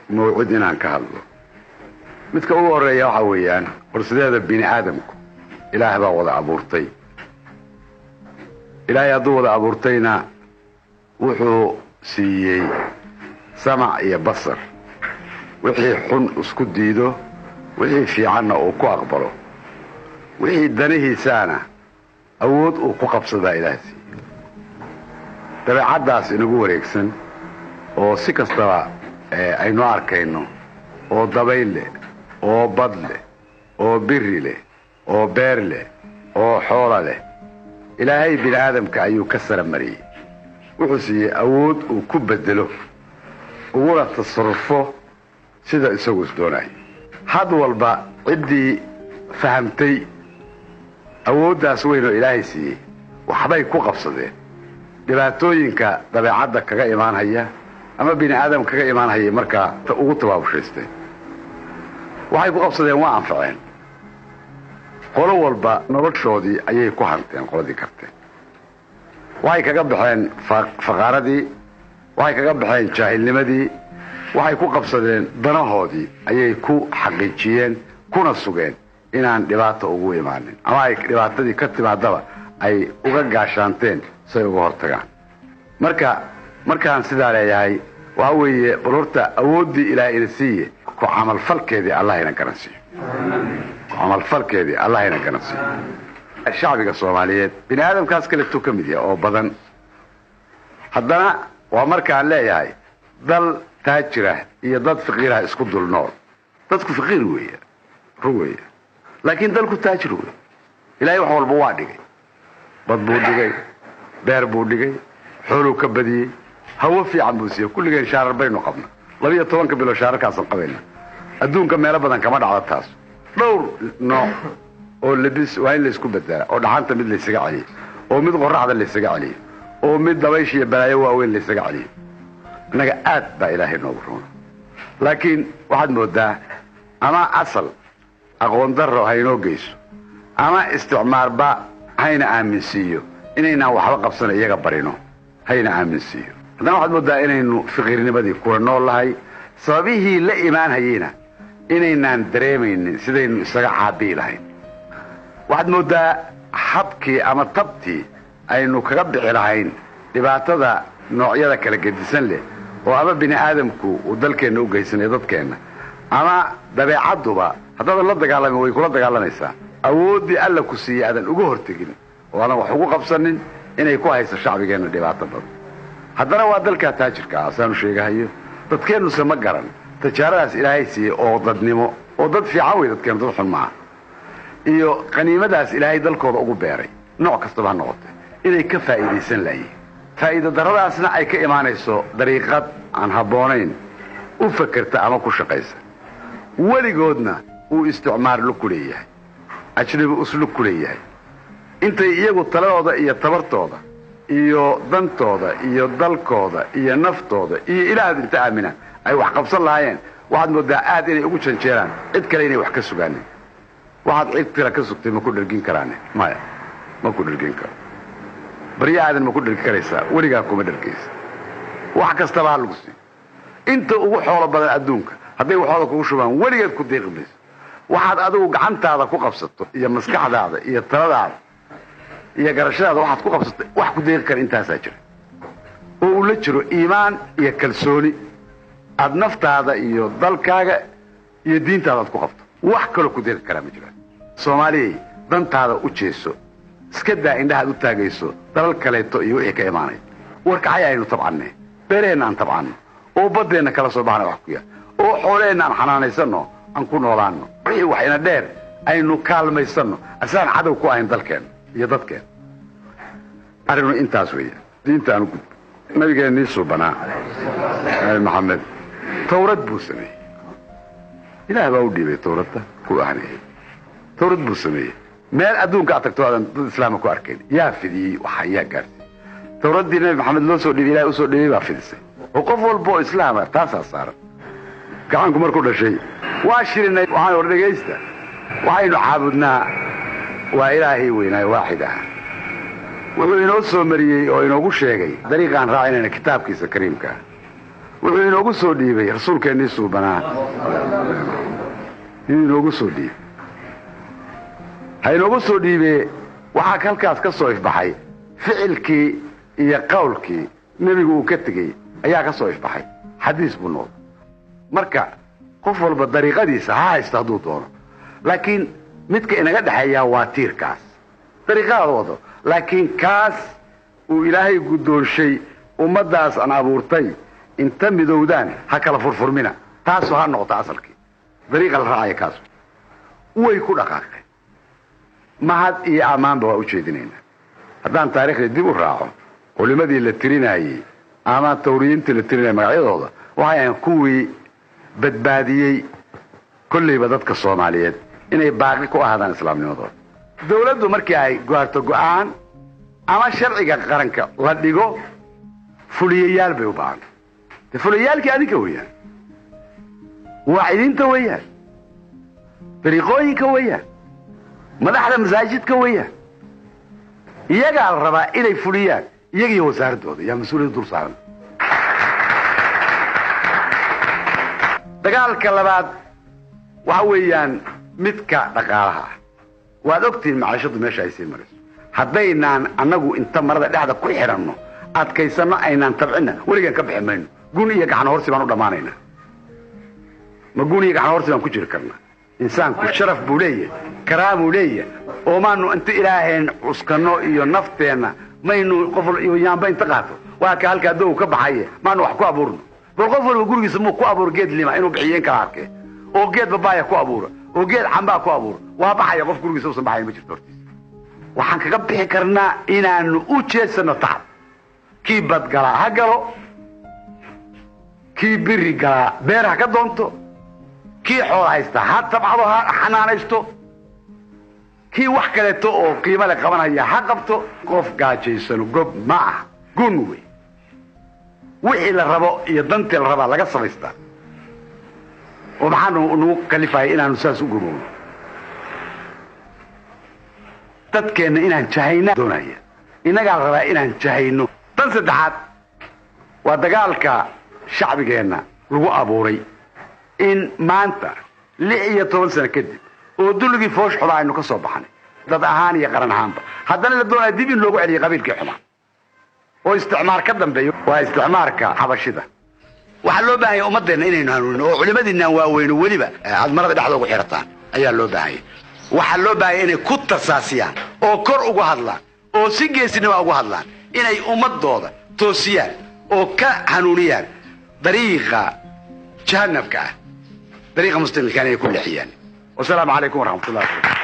موعد inaan ka hadlo midka ugu horeeya waxa weeyaan qorsideeda bini aadamku ilaahay baa wada abuurtay ilaahay hadduu wada abuurtayna wuxuu siiyey samac iyo basar wixii xun isku diido wixii fiicanna uu ku aqbalo wixii danihiisaana awood uu ku qabsadaa ilaahay siiyey dabeecaddaas inagu wareegsan oo si kastaba aynu arkayno oo dabayl leh oo bad leh oo biri leh oo beer leh oo xoolo leh ilaahay bini aadamka ayuu ka saramariyey wuxuu siiyey awood uu ku bedelo uguna tasarrufo sida isagu isdoonayo had walba ciddii fahamtay awooddaas weyn oo ilaahay siiyey waxbay ku qabsadeen dhibaatooyinka dabeecadda kaga imaanhaya ama bini aadam kaga imaanhaya markaa ugu tabaabushaysten waxay ku qabsadeen waa anfaceen qolo walba noloshoodii ayay ku hanteen qoladii karteen waxay kaga baxeen faqaaradii waxay kaga baxeen jaahilnimadii waxay ku qabsadeen danahoodii ayay ku xaqiijiyeen kuna sugeen inaan dhibaato ugu imaanin ama ay dhibaatadii ka timaadaba ay uga gaashaanteen say uga hortagaan markaan sidaa leeyahay waxa weeye balorta awooddii ilaahay ina siiye ku camalfalkeedii allah ina garansiiyo shacbiga Soomaaliyeed bini aadamkaas kale tuu ka mid yahay oo badan haddana waa markaan leeyahay dal taajira iyo dad faqiiraha isku dul nool dadku faqiir weeye laakiin dalku taajir weeye ilaahay wax walba waa dhigay bad buu dhigay beer buu dhigay xoolo ka badiyay hawo fiican buu siiyay kulligeen shaarar baynu qabna 12 bilo shaararkaasan qabayna adduunka meelo badan kama dhacdo taas dhowr nooc oo labis waa in la isku bedela oo dhaxanta mid la isaga celiyo oo mid qorraxda la isaga celiyo oo mid dabaysh iyo balaayo waaweyn la isaga celiyo naga aad baa ilaahay noogu roon laakiin waxaad moodaa ama asal aqoon darro haynoo geyso ama isticmaarba hayna aaminsiiyo inayna waxba qabsan iyaga barino hayna aaminsiiyo haddana waxaad moodaa inaynu fiqiirnimadii kula nool lahay sababihii la imaanhayeyna inaynaan dareemaynin sidaynu isaga caabii lahayn waxaad moodaa habkii ama tabtii aynu kaga bixi lahayn dhibaatada noocyada kala gedisan leh oo ama bini aadamku uu dalkeenna u geysanay dadkeenna ama dabeecadduba haddaadan la dagaalamin way kula dagaalamaysaa awooddii alla ku siiyey aadan uga hortegin oo aadan wax ugu qabsanin inay ku hayso shacbigeenna dhibaato badan haddana waa dalkaa taajirka ah saanu sheegahayo dadkeennuse ma garan tajaaradaas ilaahay siiyey oo dadnimo oo dad fiican wey dadkeennu dad xun maaha iyo qaniimadaas ilaahay dalkooda ugu beeray nooc kastaba ha noqotay inay ka faa'iidaysan lahayiin faa'iido darradaasna ay ka imaanayso dariiqad aan habboonayn u fakerta ama ku shaqaysa weligoodna uu isticmaar lug ku leeyahay ajnabi uslug ku leeyahay intay iyagu taladooda iyo tabartooda iyo dantooda iyo dalkooda iyo naftooda iyo ilaahad inta aamina ay wax qabsan lahaayeen waxaad moodaa aad inay ugu janjeeraan cid kale inay wax ka sugaanin waxaad cid kale ka sugtay ma ku dhergin karaane maya ma ku dhergin karo barya aadan ma ku dhergi karaysaa weligaa kuma dhergaysa wax kastaba ha lagu siiyo inta ugu xoolo badan adduunka hadday waxooda kugu shubaan weligeed ku deeqi mayso waxaad adigu gacantaada ku qabsato iyo maskaxdaada iyo taladaada iyo garashadaada waxaad ku qabsato wax ku deeqi kara intaasaa jira oo uu la jiro iimaan iyo kalsooni aad naftaada iyo dalkaaga iyo diintaada aad ku qabto wax kaloo ku deeqi karaa ma jiraan soomaaliyay dantaada u jeeso iska daa indhahaad u taagayso dalal kaleeto iyo wixii ka imaanay warkacay aynu tabcanne beereenna aan tabcanno oo baddeenna kala soo baxna wax ku yaal oo xooleenna aan xanaanaysanno aan ku noolaanno wixii waxayna dheer aynu kaalmaysanno asaan cadow ku ahayn dalkeenna iyo dadkeenna arrinu intaas weeye diinta aanu gudbo nabigeennii suubanaa maxamed tawrad buu sameeyey ilaah baa u dhiibay tawradda ku ahnayay tawrad buu sameeyey meel adduunka aad tagto aadan dad islaama ku arkayn yaa fidiyey waxa yaa gaarsiiyey tawraddii nabi maxamed loo soo dhiibay ilaahay u soo dhiibay baa fidisay oo qof walba oo islaama taasaa saaran gacanku markuu dhashay waa shirinay waxaan hor dhegaysta waxaynu caabudnaa waa ilaahay weynaayo waaxid ah wuxuu inoo soo mariyey oo inoogu sheegay dariiqaan raacinayna kitaabkiisa kariimka wuxuu inoogu soo dhiibay rasuulkeennii suubanaa inoogu soo dhiibay ha inoogu soo dhiibee waxaa halkaas ka soo ifbaxay ficilkii iyo qawlkii nebigu uu ka tegey ayaa ka soo ifbaxay xadiis buu noqday marka qof walba dariiqadiisa ha haysta hadduu doono laakiin midka inaga dhexeeyaa waa tiirkaas dariiqaada wado laakiin kaas uu ilaahay guddoonshay ummaddaas aan abuurtay inta midowdaan ha kala furfurmina taasu ha noqota asalkii dariiqa la raacaya kaas way ku dhaqaaqeen mahad iyo ammaanba waa u jeedinaynaa haddaan taariikhdii dib u raaco culimadii la tirinayey ama tawriyiintii la tirinayay magacyadooda waxay ahayn kuwii badbaadiyey kollayba dadka Soomaaliyeed inay baaqi ku ahaadaan islaamnimadooda dawladdu markii ay gaarto go'aan ama sharciga qaranka la dhigo fuliyayaal bay u baahan fuliyaalkii adinka weeyaan waacidinta weeyaan dariiqooyinka weeyaan madaxda masaajidka weeyaan iyagaa la rabaa inay fuliyaan iyagiyo wasaaradooda yaa mas-uuliyadda dul saaran dagaalka labaad waxa weeyaan midka dhaqaalaha waad ogtiin macaashadu meesha ay sii marayso haddaynaan annagu inta marada dhexda ku xiranno adkaysanno aynaan tabcinna weligaan ka bixi mayno gun iyo gacan horsi baan u dhammaanaynaa ma gun iyo gacan horsi baan ku jiri karnaa insaanku sharaf buu leeyahay karaamuu leeyahay oo maanu inta ilaaheen cuskanno iyo nafteenna maynu qof iyo yaanba inta qaato waa ka halkaa dow ka baxaye maanu wax ku abuurno bal qof walba gurigiisa muu ku abuur geed lima inuu bixiyeen kala arkay oo geed babaaya ku abuura oo geed cambaa ku abuura waa baxaya qof gurigiisa uusan baxayn ma jirto hortiisa waxaan kaga bixi karnaa inaanu u jeedsano tacab kii badgalaa ha galo kii biri galaa beer ha ka doonto kii xoolo haysta ha tabcado ha xanaanaysto kii wax kaleeto oo qiimo leh qabanaya ha qabto qof gaajaysano gob ma ah gun wey wixii la rabo iyo dantii la rabaa laga samaystaa oo maxaanu nagu kalifaya inaanu saas u gurowno dadkeenna inaan jahayna doonaya innagaa la rabaa inaan jahayno tan saddexaad waa dagaalka shacbigeenna lagu abuuray in maanta 16 sano kadib oo dulligii foosh xumaa aynu ka soo baxnay dad ahaan iyo qaran ahaanba haddana la doonayo dib in loogu celiyo qabiilkii xumaa oo isticmaar ka dambeeyo waa isticmaarka xabashida waxaa loo baahan yahay ummadeenna inaynu hanuunino oo culimadiinaan waaweyno weliba aad marada dhexda ugu xirataan ayaa loo baahan yahay waxaa loo baahan yahay inay ku tarsaasiyaan oo kor ugu hadlaan oo si geesinimo ugu hadlaan inay ummadooda toosiyaan oo ka hanuuniyaan dariiqa jahannamka ah dariiqa mustaqilka inay ku leexiyaan والسلام عليكم ورحمة الله وبركاته